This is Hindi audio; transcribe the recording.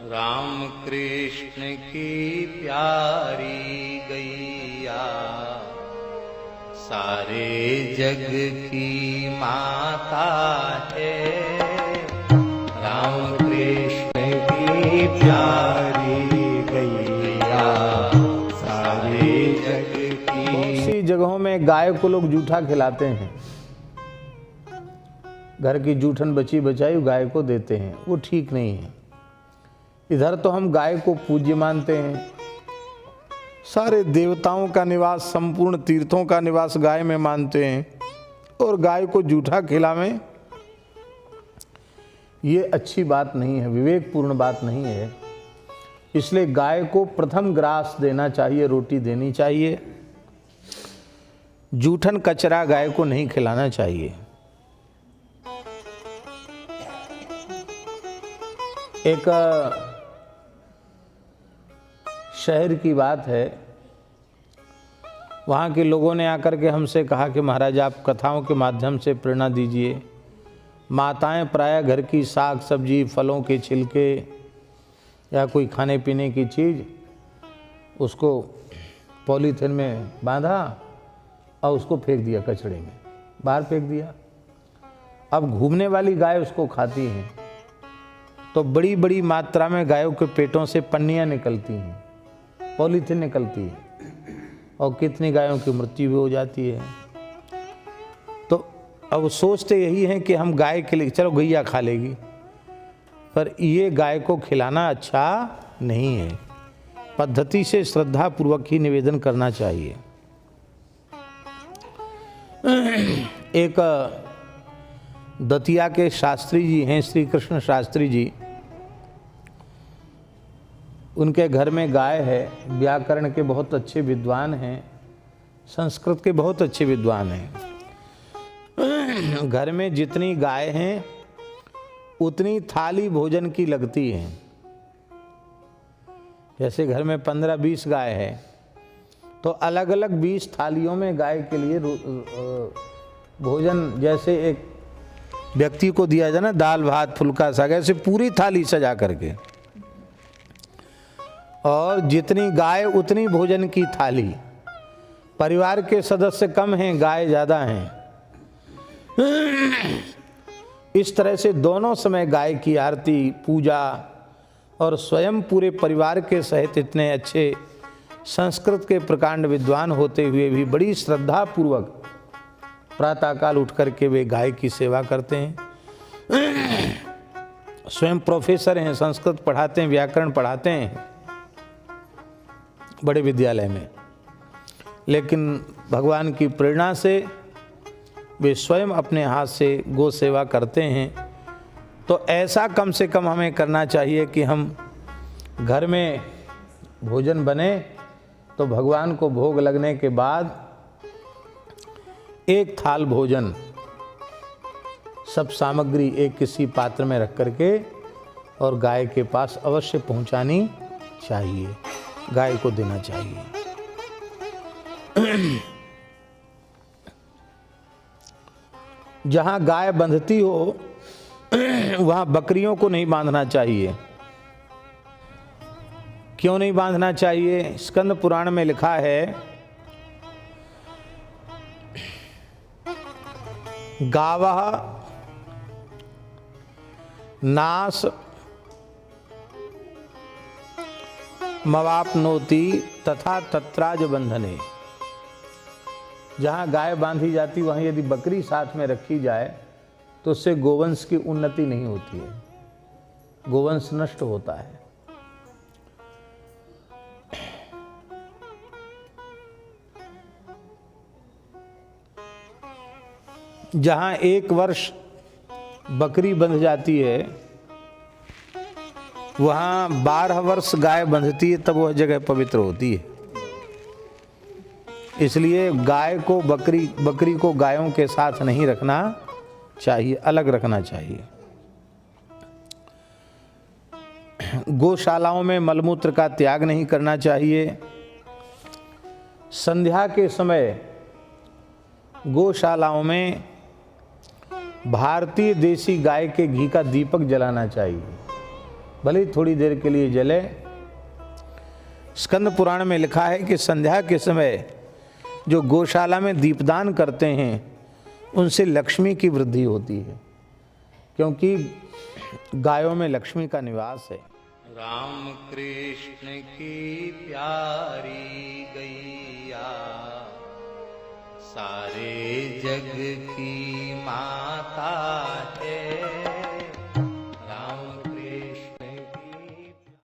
राम कृष्ण की प्यारी गैया सारे जग की माता है। राम कृष्ण की प्यारी गैया सारे जग की। बहुत सी जगहों में गाय को लोग जूठा खिलाते हैं, घर की जूठन बची बचाई गाय को देते हैं, वो ठीक नहीं है। इधर तो हम गाय को पूज्य मानते हैं, सारे देवताओं का निवास, संपूर्ण तीर्थों का निवास गाय में मानते हैं, और गाय को जूठा खिलावें, ये अच्छी बात नहीं है, विवेकपूर्ण बात नहीं है। इसलिए गाय को प्रथम ग्रास देना चाहिए, रोटी देनी चाहिए। जूठन कचरा गाय को नहीं खिलाना चाहिए। एक शहर की बात है, वहाँ के लोगों ने आकर के हमसे कहा कि महाराज आप कथाओं के माध्यम से प्रेरणा दीजिए। माताएं प्रायः घर की साग सब्जी, फलों के छिलके या कोई खाने पीने की चीज़, उसको पॉलीथिन में बांधा और उसको फेंक दिया, कचड़े में बाहर फेंक दिया। अब घूमने वाली गाय उसको खाती हैं, तो बड़ी बड़ी मात्रा में गायों के पेटों से पन्नियाँ निकलती हैं, पॉलीथिन निकलती है, और कितनी गायों की मृत्यु भी हो जाती है। तो अब सोचते यही हैं कि हम गाय के लिए, चलो गैया खा लेगी, पर ये गाय को खिलाना अच्छा नहीं है। पद्धति से श्रद्धा पूर्वक ही निवेदन करना चाहिए। एक दतिया के शास्त्री जी हैं, श्री कृष्ण शास्त्री जी, उनके घर में गाय है। व्याकरण के बहुत अच्छे विद्वान हैं, संस्कृत के बहुत अच्छे विद्वान हैं। घर में जितनी गाय हैं उतनी थाली भोजन की लगती है। जैसे घर में 15-20 गाय है तो अलग अलग 20 थालियों में गाय के लिए भोजन, जैसे एक व्यक्ति को दिया जाए ना दाल भात फुल्का साग, ऐसे पूरी थाली सजा करके, और जितनी गाय उतनी भोजन की थाली। परिवार के सदस्य कम हैं, गाय ज़्यादा हैं, इस तरह से दोनों समय गाय की आरती पूजा, और स्वयं पूरे परिवार के सहित इतने अच्छे संस्कृत के प्रकांड विद्वान होते हुए भी बड़ी श्रद्धा पूर्वक प्रातःकाल उठ करके वे गाय की सेवा करते हैं। स्वयं प्रोफेसर हैं, संस्कृत पढ़ाते हैं, व्याकरण पढ़ाते हैं बड़े विद्यालय में, लेकिन भगवान की प्रेरणा से वे स्वयं अपने हाथ से गौ सेवा करते हैं। तो ऐसा कम से कम हमें करना चाहिए कि हम घर में भोजन बने तो भगवान को भोग लगने के बाद एक थाल भोजन, सब सामग्री एक किसी पात्र में रख करके और गाय के पास अवश्य पहुंचानी चाहिए, गाय को देना चाहिए। जहां गाय बंधती हो वहां बकरियों को नहीं बांधना चाहिए। क्यों नहीं बांधना चाहिए? स्कंद पुराण में लिखा है, गावः नास मवाप्नोति तथा तत्राज बंधने। जहाँ गाय बांधी जाती वहीं यदि बकरी साथ में रखी जाए तो उससे गोवंश की उन्नति नहीं होती है, गोवंश नष्ट होता है। जहाँ 1 वर्ष बकरी बंध जाती है वहाँ 12 वर्ष गाय बंधती है, तब वह जगह पवित्र होती है। इसलिए गाय को बकरी को गायों के साथ नहीं रखना चाहिए, अलग रखना चाहिए। गौशालाओं में मलमूत्र का त्याग नहीं करना चाहिए। संध्या के समय गौशालाओं में भारतीय देसी गाय के घी का दीपक जलाना चाहिए। भले ही थोड़ी देर के लिए जले। स्कंद पुराण में लिखा है कि संध्या के समय जो गौशाला में दीपदान करते हैं उनसे लक्ष्मी की वृद्धि होती है, क्योंकि गायों में लक्ष्मी का निवास है। राम कृष्ण की प्यारी गैया सारे जग की माता